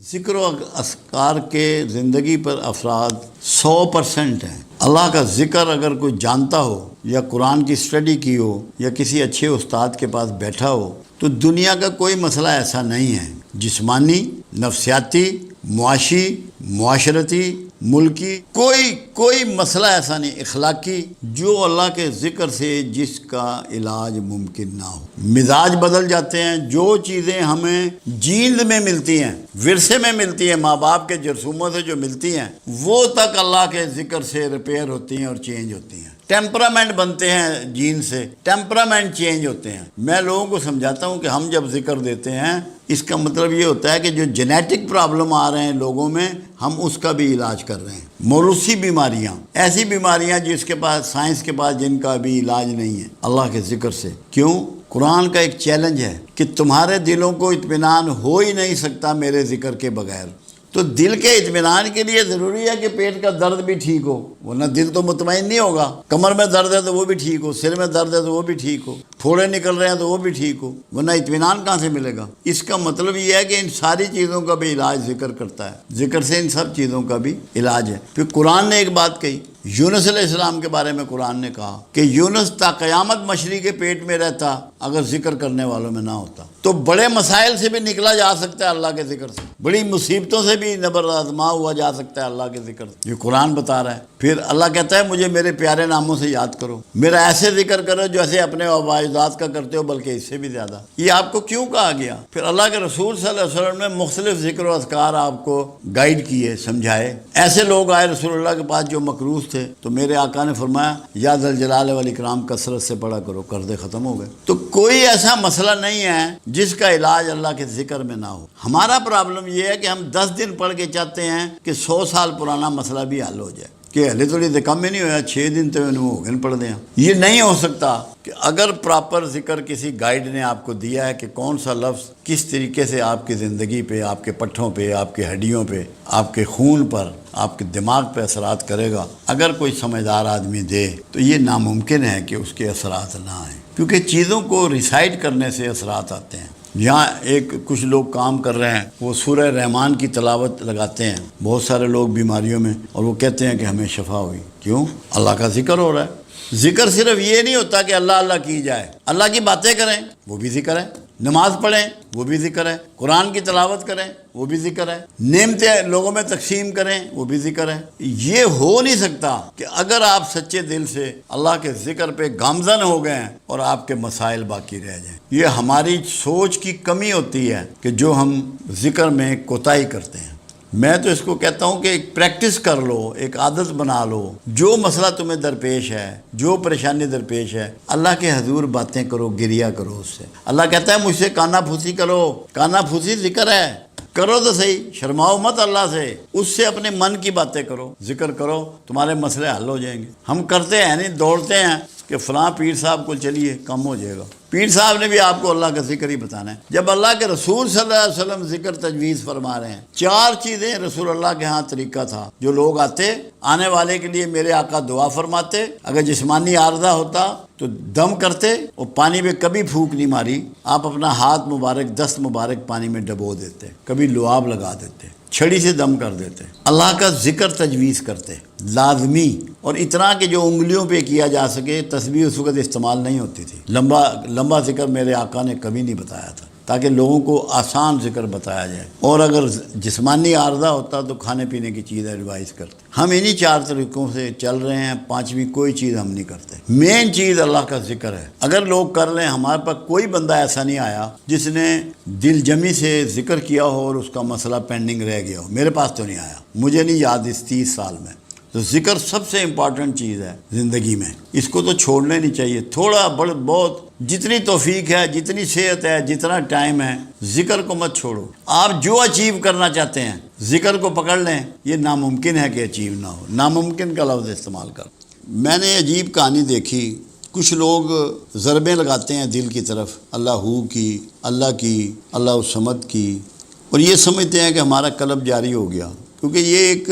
ذکر و اذکار کے زندگی پر اثرات 100% ہیں۔ اللہ کا ذکر اگر کوئی جانتا ہو یا قرآن کی اسٹڈی کی ہو یا کسی اچھے استاد کے پاس بیٹھا ہو تو دنیا کا کوئی مسئلہ ایسا نہیں ہے، جسمانی، نفسیاتی، معاشی، معاشرتی، ملکی، کوئی مسئلہ ایسا نہیں، اخلاقی، جو اللہ کے ذکر سے جس کا علاج ممکن نہ ہو۔ مزاج بدل جاتے ہیں، جو چیزیں ہمیں جیند میں ملتی ہیں، ورثے میں ملتی ہیں، ماں باپ کے جرثوموں سے جو ملتی ہیں، وہ تک اللہ کے ذکر سے ریپیئر ہوتی ہیں اور چینج ہوتی ہیں۔ ٹیمپرامنٹ بنتے ہیں جین سے، ٹیمپرامنٹ چینج ہوتے ہیں۔ میں لوگوں کو سمجھاتا ہوں کہ ہم جب ذکر دیتے ہیں اس کا مطلب یہ ہوتا ہے کہ جو جینیٹک پرابلم آ رہے ہیں لوگوں میں، ہم اس کا بھی علاج کر رہے ہیں۔ موروثی بیماریاں، ایسی بیماریاں جس کے پاس سائنس کے پاس جن کا بھی علاج نہیں ہے، اللہ کے ذکر سے۔ کیوں؟ قرآن کا ایک چیلنج ہے کہ تمہارے دلوں کو اطمینان ہو ہی نہیں سکتا میرے ذکر کے بغیر۔ تو دل کے اطمینان کے لیے ضروری ہے کہ پیٹ کا درد بھی ٹھیک ہو، ورنہ دل تو مطمئن نہیں ہوگا۔ کمر میں درد ہے تو وہ بھی ٹھیک ہو، سر میں درد ہے تو وہ بھی ٹھیک ہو، پھوڑے نکل رہے ہیں تو وہ بھی ٹھیک ہو، ورنہ اطمینان کہاں سے ملے گا؟ اس کا مطلب یہ ہے کہ ان ساری چیزوں کا بھی علاج ذکر کرتا ہے، ذکر سے ان سب چیزوں کا بھی علاج ہے۔ پھر قرآن نے ایک بات کہی، یونس علیہ السلام کے بارے میں قرآن نے کہا کہ یونس تا قیامت مچھلی کے پیٹ میں رہتا اگر ذکر کرنے والوں میں نہ ہوتا۔ تو بڑے مسائل سے بھی نکلا جا سکتا ہے اللہ کے ذکر سے، بڑی مصیبتوں سے بھی نبر آزما ہوا جا سکتا ہے اللہ کے ذکر سے، یہ قرآن بتا رہا ہے۔ پھر اللہ کہتا ہے مجھے میرے پیارے ناموں سے یاد کرو، میرا ایسے ذکر کرو جیسے اپنے آبائزات کا کرتے ہو، بلکہ اس سے بھی زیادہ۔ یہ آپ کو کیوں کہا گیا؟ پھر اللہ کے رسول صلی اللہ علیہ وسلم نے مختلف ذکر و اذکار آپ کو گائیڈ کیے، سمجھائے۔ ایسے لوگ آئے رسول اللہ کے پاس جو مقروض تھے، تو میرے آقا نے فرمایا یا ذل جلال والاکرام کثرت سے پڑھا کرو، قرضے ختم ہو گئے۔ تو کوئی ایسا مسئلہ نہیں ہے جس کا علاج اللہ کے ذکر میں نہ ہو۔ ہمارا پرابلم یہ ہے کہ ہم 10 دن پڑھ کے چاہتے ہیں کہ 100 سال پرانا مسئلہ بھی حل ہو جائے، کہ ہلے تھوڑی دے کم میں نہیں ہویا، 6 دن تو انہوں ہو گئے پڑھ دیں۔ یہ نہیں ہو سکتا کہ اگر پراپر ذکر کسی گائیڈ نے آپ کو دیا ہے کہ کون سا لفظ کس طریقے سے آپ کی زندگی پہ، آپ کے پٹھوں پہ، آپ کے ہڈیوں پہ، آپ کے خون پر، آپ کے دماغ پہ اثرات کرے گا، اگر کوئی سمجھدار آدمی دے تو یہ ناممکن ہے کہ اس کے اثرات نہ آئیں، کیونکہ چیزوں کو ریسائٹ کرنے سے اثرات آتے ہیں۔ یہاں کچھ لوگ کام کر رہے ہیں، وہ سورہ رحمان کی تلاوت لگاتے ہیں، بہت سارے لوگ بیماریوں میں، اور وہ کہتے ہیں کہ ہمیں شفا ہوئی۔ کیوں؟ اللہ کا ذکر ہو رہا ہے۔ ذکر صرف یہ نہیں ہوتا کہ اللہ اللہ کی جائے، اللہ کی باتیں کریں وہ بھی ذکر ہے، نماز پڑھیں وہ بھی ذکر ہے، قرآن کی تلاوت کریں وہ بھی ذکر ہے، نعمتیں لوگوں میں تقسیم کریں وہ بھی ذکر ہے۔ یہ ہو نہیں سکتا کہ اگر آپ سچے دل سے اللہ کے ذکر پہ گامزن ہو گئے ہیں اور آپ کے مسائل باقی رہ جائیں۔ یہ ہماری سوچ کی کمی ہوتی ہے کہ جو ہم ذکر میں کوتاہی کرتے ہیں۔ میں تو اس کو کہتا ہوں کہ ایک پریکٹس کر لو، ایک عادت بنا لو، جو مسئلہ تمہیں درپیش ہے، جو پریشانی درپیش ہے، اللہ کے حضور باتیں کرو، گریہ کرو اس سے۔ اللہ کہتا ہے مجھ سے کانا پھوسی کرو، کانا پھوسی ذکر ہے، کرو تو صحیح، شرماؤ مت اللہ سے، اس سے اپنے من کی باتیں کرو، ذکر کرو، تمہارے مسئلے حل ہو جائیں گے۔ ہم کرتے ہیں نہیں، دوڑتے ہیں کہ فلاں پیر صاحب کو چلیے کم ہو جائے گا۔ پیر صاحب نے بھی آپ کو اللہ کا ذکر ہی بتانا ہے، جب اللہ کے رسول صلی اللہ علیہ وسلم ذکر تجویز فرما رہے ہیں۔ 4 چیزیں رسول اللہ کے ہاں طریقہ تھا، جو لوگ آنے والے کے لیے میرے آقا دعا فرماتے، اگر جسمانی عارضہ ہوتا تو دم کرتے، اور پانی میں کبھی پھونک نہیں ماری، آپ اپنا ہاتھ مبارک، دست مبارک پانی میں ڈبو دیتے، کبھی لعاب لگا دیتے، چھڑی سے دم کر دیتے، اللہ کا ذکر تجویز کرتے لازمی، اور اتنا کہ جو انگلیوں پہ کیا جا سکے۔ تسبیح اس وقت استعمال نہیں ہوتی تھی، لمبا ذکر میرے آقا نے کبھی نہیں بتایا تھا، تاکہ لوگوں کو آسان ذکر بتایا جائے، اور اگر جسمانی عارضہ ہوتا تو کھانے پینے کی چیز ایڈوائز کرتے۔ ہم انہی 4 طریقوں سے چل رہے ہیں، 5ویں کوئی چیز ہم نہیں کرتے۔ مین چیز اللہ کا ذکر ہے، اگر لوگ کر لیں۔ ہمارے پاس کوئی بندہ ایسا نہیں آیا جس نے دل جمی سے ذکر کیا ہو اور اس کا مسئلہ پینڈنگ رہ گیا ہو، میرے پاس تو نہیں آیا، مجھے نہیں یاد اس 30 سال میں۔ تو ذکر سب سے امپورٹنٹ چیز ہے زندگی میں، اس کو تو چھوڑنا نہیں چاہیے۔ تھوڑا بہت جتنی توفیق ہے، جتنی صحت ہے، جتنا ٹائم ہے، ذکر کو مت چھوڑو۔ آپ جو اچیو کرنا چاہتے ہیں ذکر کو پکڑ لیں، یہ ناممکن ہے کہ اچیو نہ ہو، ناممکن کا لفظ استعمال کر۔ میں نے عجیب کہانی دیکھی، کچھ لوگ ضربیں لگاتے ہیں دل کی طرف، اللہ ہو کی، اللہ کی، اللہ الصمد کی، اور یہ سمجھتے ہیں کہ ہمارا قلب جاری ہو گیا، کیونکہ یہ ایک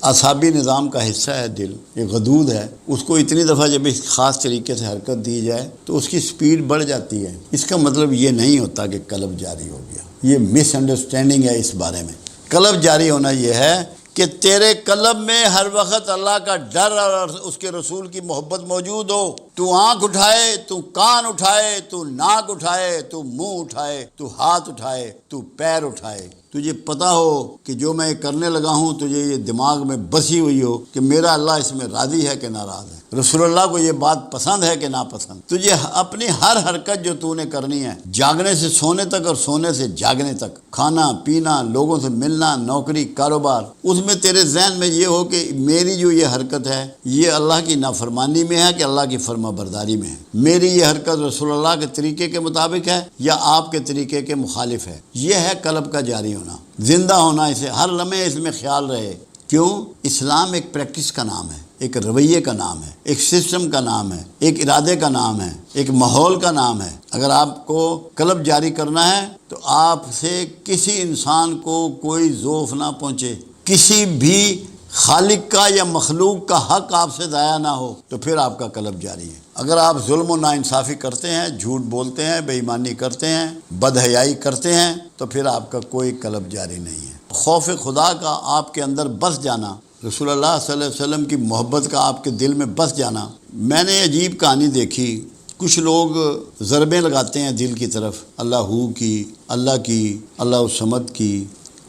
اعصابی نظام کا حصہ ہے دل، ایک غدود ہے، اس کو اتنی دفعہ جب اس خاص طریقے سے حرکت دی جائے تو اس کی سپیڈ بڑھ جاتی ہے۔ اس کا مطلب یہ نہیں ہوتا کہ قلب جاری ہو گیا، یہ مس انڈرسٹینڈنگ ہے اس بارے میں۔ قلب جاری ہونا یہ ہے کہ تیرے قلب میں ہر وقت اللہ کا ڈر اور اس کے رسول کی محبت موجود ہو. تو آنکھ اٹھائے، تو کان اٹھائے، تو ناک اٹھائے، تو منہ اٹھائے، تو ہاتھ اٹھائے، تو پیر اٹھائے، تجھے پتہ ہو کہ جو میں کرنے لگا ہوں تجھے یہ دماغ میں بسی ہوئی ہو کہ میرا اللہ اس میں راضی ہے کہ ناراض ہے، رسول اللہ کو یہ بات پسند ہے کہ ناپسند. تجھے اپنی ہر حرکت جو تو نے کرنی ہے، جاگنے سے سونے تک اور سونے سے جاگنے تک، کھانا پینا، لوگوں سے ملنا، نوکری، کاروبار، اس میں تیرے ذہن میں یہ ہو کہ میری جو یہ حرکت ہے یہ اللہ کی نافرمانی میں ہے کہ اللہ کی فرما برداری میں ہے. میری یہ حرکت رسول اللہ کے طریقے کے مطابق ہے یا آپ کے طریقے کے مخالف ہے. یہ ہے قلب کا جاری ہونا، زندہ ہونا. اسے ہر لمحے اس میں خیال رہے. کیوں؟ اسلام ایک پریکٹس کا نام ہے، ایک رویے کا نام ہے، ایک سسٹم کا نام ہے، ایک ارادے کا نام ہے، ایک ماحول کا نام ہے. اگر آپ کو قلب جاری کرنا ہے تو آپ سے کسی انسان کو کوئی ضعف نہ پہنچے، کسی بھی خالق کا یا مخلوق کا حق آپ سے ضائع نہ ہو، تو پھر آپ کا قلب جاری ہے. اگر آپ ظلم و ناانصافی کرتے ہیں، جھوٹ بولتے ہیں، بے ایمانی کرتے ہیں، بدحیائی کرتے ہیں، تو پھر آپ کا کوئی قلب جاری نہیں ہے. خوف خدا کا آپ کے اندر بس جانا، رسول اللہ صلی اللہ علیہ وسلم کی محبت کا آپ کے دل میں بس جانا. میں نے عجیب کہانی دیکھی. کچھ لوگ ضربیں لگاتے ہیں دل کی طرف، اللہ ہو کی، اللہ کی، اللہ الصمد کی،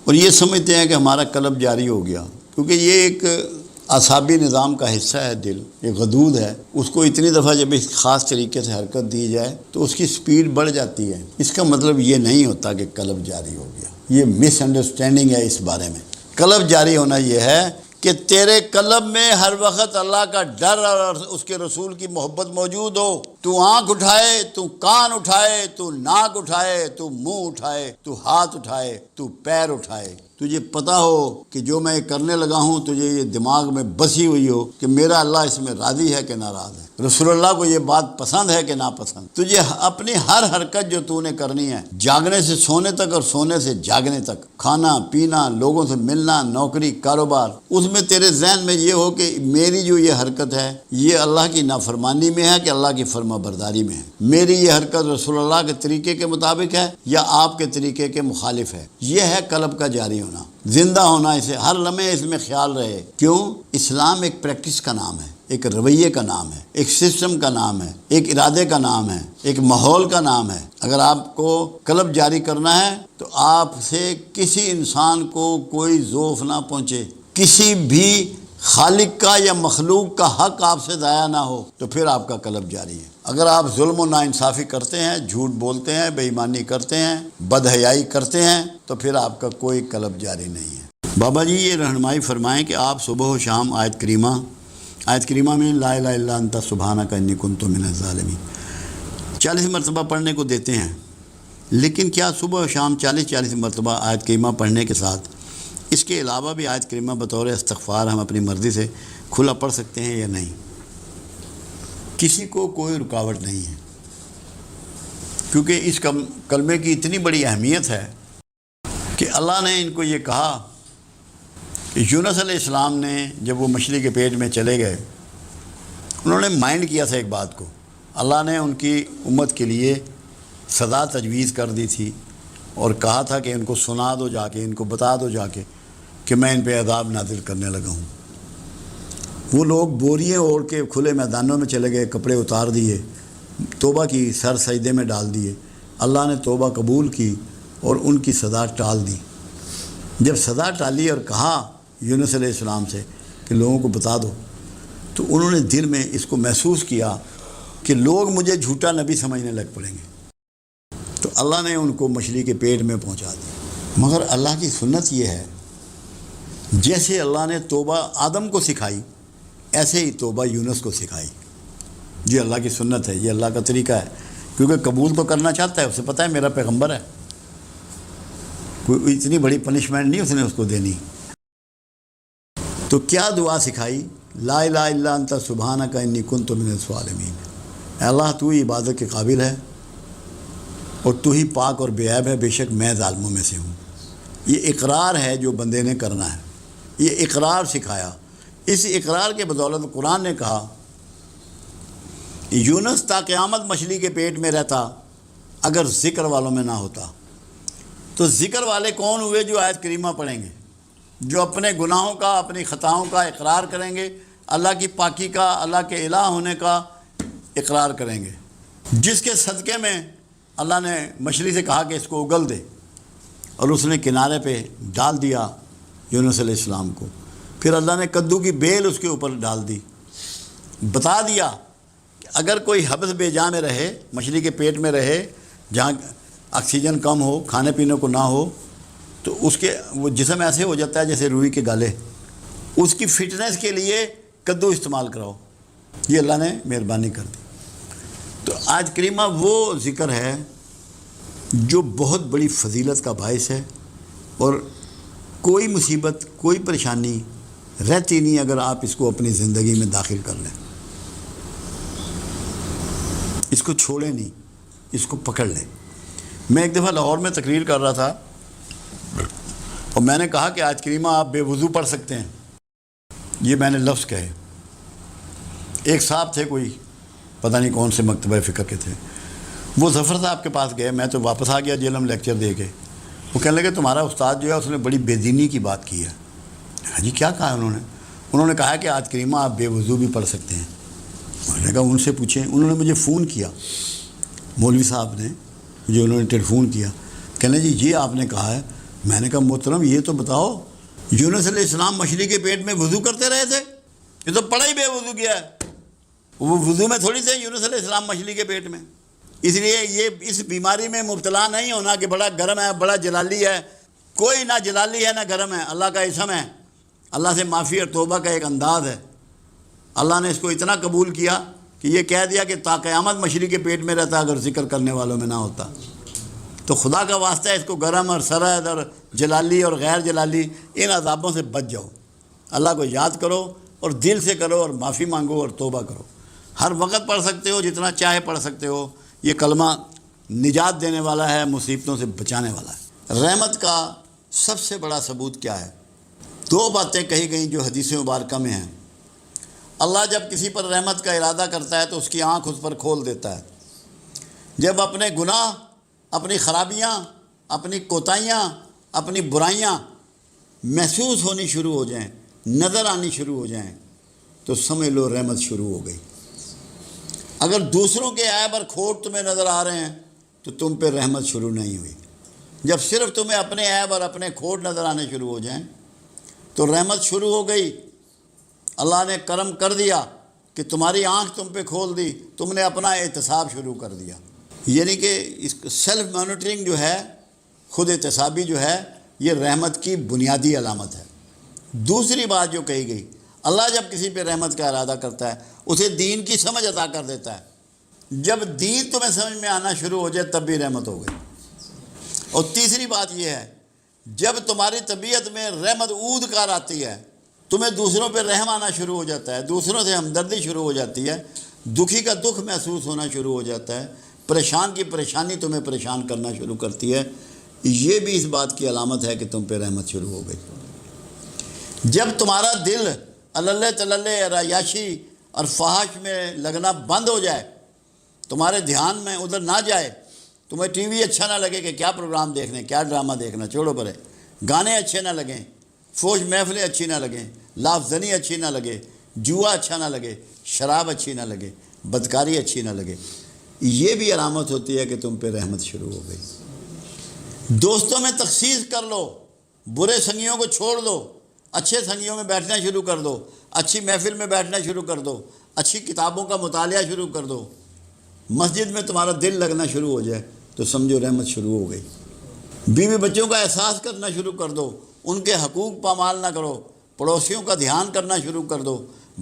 اور یہ سمجھتے ہیں کہ ہمارا قلب جاری ہو گیا. کیونکہ یہ ایک اعصابی نظام کا حصہ ہے. دل ایک غدود ہے، اس کو اتنی دفعہ جب اس خاص طریقے سے حرکت دی جائے تو اس کی سپیڈ بڑھ جاتی ہے. اس کا مطلب یہ نہیں ہوتا کہ قلب جاری ہو گیا. یہ مس انڈرسٹینڈنگ ہے اس بارے میں. قلب جاری ہونا یہ ہے کہ تیرے قلب میں ہر وقت اللہ کا ڈر اور اس کے رسول کی محبت موجود ہو. تو آنکھ اٹھائے، تو کان اٹھائے، تو ناک اٹھائے، تو منہ اٹھائے، تو ہاتھ اٹھائے، تو پیر اٹھائے. تجھے پتہ ہو کہ جو میں کرنے لگا ہوں تجھے یہ دماغ میں بسی ہوئی ہو کہ میرا اللہ اس میں راضی ہے کہ ناراض ہے، رسول اللہ کو یہ بات پسند ہے کہ ناپسند. تجھے اپنی ہر حرکت جو تو نے کرنی ہے، جاگنے سے سونے تک اور سونے سے جاگنے تک، کھانا پینا، لوگوں سے ملنا، نوکری، کاروبار، اس میں تیرے ذہن میں یہ ہو کہ میری جو یہ حرکت ہے یہ اللہ کی نافرمانی میں ہے کہ اللہ کی فرما برداری میں ہے. میری یہ حرکت رسول اللہ کے طریقے کے مطابق ہے یا آپ کے طریقے کے مخالف ہے. یہ ہے قلب کا جاری ہونا، زندہ ہونا. اسے ہر لمحے اس میں خیال رہے. کیوں؟ اسلام ایک پریکٹس کا نام ہے، ایک رویے کا نام ہے، ایک سسٹم کا نام ہے، ایک ارادے کا نام ہے، ایک ماحول کا نام ہے. اگر آپ کو قلب جاری کرنا ہے تو آپ سے کسی انسان کو کوئی ضعف نہ پہنچے، کسی بھی خالق کا یا مخلوق کا حق آپ سے ضائع نہ ہو، تو پھر آپ کا قلب جاری ہے. اگر آپ ظلم و ناانصافی کرتے ہیں، جھوٹ بولتے ہیں، بے ایمانی کرتے ہیں، بدحیائی کرتے ہیں، تو پھر آپ کا کوئی قلب جاری نہیں ہے. بابا جی یہ رہنمائی فرمائیں کہ آپ صبح و شام آیت کریمہ میں لا الہ الا انت سبحانک انی کنت من الظالمین 40 مرتبہ پڑھنے کو دیتے ہیں، لیکن کیا صبح و شام 40 مرتبہ آیت کریمہ پڑھنے کے ساتھ اس کے علاوہ بھی آیت کریمہ بطور استغفار ہم اپنی مرضی سے کھلا پڑھ سکتے ہیں یا نہیں؟ کسی کو کوئی رکاوٹ نہیں ہے، کیونکہ اس کلمے کی اتنی بڑی اہمیت ہے کہ اللہ نے ان کو یہ کہا کہ یونس علیہ السلام نے جب وہ مچھلی کے پیٹ میں چلے گئے، انہوں نے مائنڈ کیا تھا ایک بات کو. اللہ نے ان کی امت کے لیے سزا تجویز کر دی تھی اور کہا تھا کہ ان کو سنا دو جا کے، ان کو بتا دو جا کے کہ میں ان پہ عذاب نازل کرنے لگا ہوں. وہ لوگ بوریاں اوڑھ کے کھلے میدانوں میں چلے گئے، کپڑے اتار دیے، توبہ کی، سر سجدے میں ڈال دیے. اللہ نے توبہ قبول کی اور ان کی سزا ٹال دی. جب سزا ٹالی اور کہا یونس علیہ السلام سے کہ لوگوں کو بتا دو، تو انہوں نے دل میں اس کو محسوس کیا کہ لوگ مجھے جھوٹا نبی سمجھنے لگ پڑیں گے. تو اللہ نے ان کو مچھلی کے پیٹ میں پہنچا دیا. مگر اللہ کی سنت یہ ہے، جیسے اللہ نے توبہ آدم کو سکھائی ایسے ہی توبہ یونس کو سکھائی. یہ اللہ کی سنت ہے، یہ اللہ کا طریقہ ہے، کیونکہ قبول تو کرنا چاہتا ہے، اسے پتہ ہے میرا پیغمبر ہے، کوئی اتنی بڑی پنشمنٹ نہیں اس نے اس کو دینی. تو کیا دعا سکھائی؟ لا الہ الا انت سبحانک انی کنت من الظالمین. اے اللہ تو ہی عبادت کے قابل ہے اور تو ہی پاک اور بے عیب ہے، بے شک میں ظالموں میں سے ہوں. یہ اقرار ہے جو بندے نے کرنا ہے، یہ اقرار سکھایا. اس اقرار کے بدولت قرآن نے کہا یونس تا قیامت مچھلی کے پیٹ میں رہتا اگر ذکر والوں میں نہ ہوتا. تو ذکر والے کون ہوئے؟ جو آیت کریمہ پڑھیں گے، جو اپنے گناہوں کا، اپنی خطاؤں کا اقرار کریں گے، اللہ کی پاکی کا، اللہ کے الہ ہونے کا اقرار کریں گے، جس کے صدقے میں اللہ نے مچھلی سے کہا کہ اس کو اگل دے، اور اس نے کنارے پہ ڈال دیا یونس علیہ السلام کو، پھر اللہ نے کدو کی بیل اس کے اوپر ڈال دی، بتا دیا کہ اگر کوئی حبس بے جا میں رہے، مچھلی کے پیٹ میں رہے جہاں آکسیجن کم ہو، کھانے پینے کو نہ ہو، تو اس کے وہ جسم ایسے ہو جاتا ہے جیسے روئی کے گالے، اس کی فٹنس کے لیے کدو استعمال کراؤ، یہ اللہ نے مہربانی کر دی۔ تو آج کریمہ وہ ذکر ہے جو بہت بڑی فضیلت کا باعث ہے، اور کوئی مصیبت، کوئی پریشانی رہتی نہیں اگر آپ اس کو اپنی زندگی میں داخل کر لیں، اس کو چھوڑیں نہیں، اس کو پکڑ لیں۔ میں ایک دفعہ لاہور میں تقریر کر رہا تھا، اور میں نے کہا کہ آج کریمہ آپ بے وضو پڑھ سکتے ہیں، یہ میں نے لفظ کہے۔ ایک صاحب تھے، کوئی پتہ نہیں کون سے مکتبہ فقہ کے تھے، وہ ظفر صاحب کے پاس گئے، میں تو واپس آ گیا جیلم لیکچر دے کے۔ وہ کہنے لگے تمہارا استاد جو ہے اس نے بڑی بے دینی کی بات کی ہے۔ ہاں جی، کیا کہا انہوں نے کہا کہ آج کریمہ آپ بے وضو بھی پڑھ سکتے ہیں۔ میں نے کہا ان سے پوچھیں۔ انہوں نے مجھے فون کیا، مولوی صاحب نے مجھے انہوں نے ٹیلی فون کیا، کہنے جی یہ آپ نے کہا ہے۔ میں نے کہا محترم یہ تو بتاؤ، یونس علیہ السلام مچھلی کے پیٹ میں وضو کرتے رہے تھے؟ یہ تو پڑا ہی بے وضو کیا ہے، وہ وضو میں تھوڑی تھے یونس علیہ السلام مچھلی کے پیٹ میں۔ اس لیے یہ اس بیماری میں مبتلا نہیں ہونا کہ بڑا گرم ہے، بڑا جلالی ہے، کوئی نہ جلالی ہے نہ گرم ہے، اللہ کا اسم ہے، اللہ سے معافی اور توبہ کا ایک انداز ہے۔ اللہ نے اس کو اتنا قبول کیا کہ یہ کہہ دیا کہ تا قیامت مچھلی کے پیٹ میں رہتا اگر ذکر کرنے والوں میں نہ ہوتا۔ تو خدا کا واسطہ ہے، اس کو گرم اور سرد اور جلالی اور غیر جلالی ان عذابوں سے بچ جاؤ، اللہ کو یاد کرو اور دل سے کرو اور معافی مانگو اور توبہ کرو۔ ہر وقت پڑھ سکتے ہو، جتنا چاہے پڑھ سکتے ہو، یہ کلمہ نجات دینے والا ہے، مصیبتوں سے بچانے والا ہے۔ رحمت کا سب سے بڑا ثبوت کیا ہے؟ دو باتیں کہی گئیں جو حدیث مبارکہ میں ہیں۔ اللہ جب کسی پر رحمت کا ارادہ کرتا ہے تو اس کی آنکھ اس پر کھول دیتا ہے۔ جب اپنے گناہ، اپنی خرابیاں، اپنی کوتاہیاں، اپنی برائیاں محسوس ہونی شروع ہو جائیں، نظر آنی شروع ہو جائیں، تو سمجھ لو رحمت شروع ہو گئی۔ اگر دوسروں کے عیب اور کھوٹ تمہیں نظر آ رہے ہیں تو تم پہ رحمت شروع نہیں ہوئی۔ جب صرف تمہیں اپنے عیب اور اپنے کھوٹ نظر آنے شروع ہو جائیں تو رحمت شروع ہو گئی۔ اللہ نے کرم کر دیا کہ تمہاری آنکھ تم پہ کھول دی، تم نے اپنا احتساب شروع کر دیا۔ یعنی کہ اس سیلف مانیٹرنگ جو ہے، خود احتسابی جو ہے، یہ رحمت کی بنیادی علامت ہے۔ دوسری بات جو کہی گئی، اللہ جب کسی پہ رحمت کا ارادہ کرتا ہے اسے دین کی سمجھ عطا کر دیتا ہے۔ جب دین تمہیں سمجھ میں آنا شروع ہو جائے تب بھی رحمت ہو گئی۔ اور تیسری بات یہ ہے، جب تمہاری طبیعت میں رحمت عود کار آتی ہے، تمہیں دوسروں پہ رحم آنا شروع ہو جاتا ہے، دوسروں سے ہمدردی شروع ہو جاتی ہے، دکھی کا دکھ محسوس ہونا شروع ہو جاتا ہے، پریشان کی پریشانی تمہیں پریشان کرنا شروع کرتی ہے، یہ بھی اس بات کی علامت ہے کہ تم پہ رحمت شروع ہو گئی۔ جب تمہارا دل اللہ تللے، عیاشی اور فحش میں لگنا بند ہو جائے، تمہارے دھیان میں ادھر نہ جائے، تمہیں ٹی وی اچھا نہ لگے کہ کیا پروگرام دیکھنے، کیا ڈرامہ دیکھنا، چھوڑو پرے، گانے اچھے نہ لگیں، فوش محفلیں اچھی نہ لگیں، لفظ زنی اچھی نہ لگے، جوا اچھا نہ لگے، شراب اچھی نہ لگے، بدکاری اچھی نہ لگے، یہ بھی علامت ہوتی ہے کہ تم پہ رحمت شروع ہو گئی۔ دوستوں میں تخصیص کر لو، برے سنگیوں کو چھوڑ دو، اچھے سنگیوں میں بیٹھنا شروع کر دو، اچھی محفل میں بیٹھنا شروع کر دو، اچھی کتابوں کا مطالعہ شروع کر دو، مسجد میں تمہارا دل لگنا شروع ہو جائے تو سمجھو رحمت شروع ہو گئی۔ بیوی بچوں کا احساس کرنا شروع کر دو، ان کے حقوق پامال نہ کرو، پڑوسیوں کا دھیان کرنا شروع کر دو،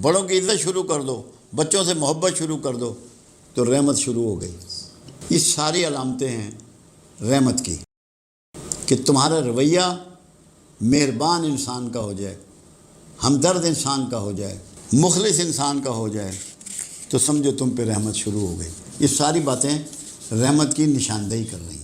بڑوں کی عزت شروع کر دو، بچوں سے محبت شروع کر دو، تو رحمت شروع ہو گئی۔ یہ ساری علامتیں ہیں رحمت کی، کہ تمہارا رویہ مہربان انسان کا ہو جائے، ہمدرد انسان کا ہو جائے، مخلص انسان کا ہو جائے، تو سمجھو تم پہ رحمت شروع ہو گئی۔ یہ ساری باتیں رحمت کی نشاندہی کر رہی ہیں۔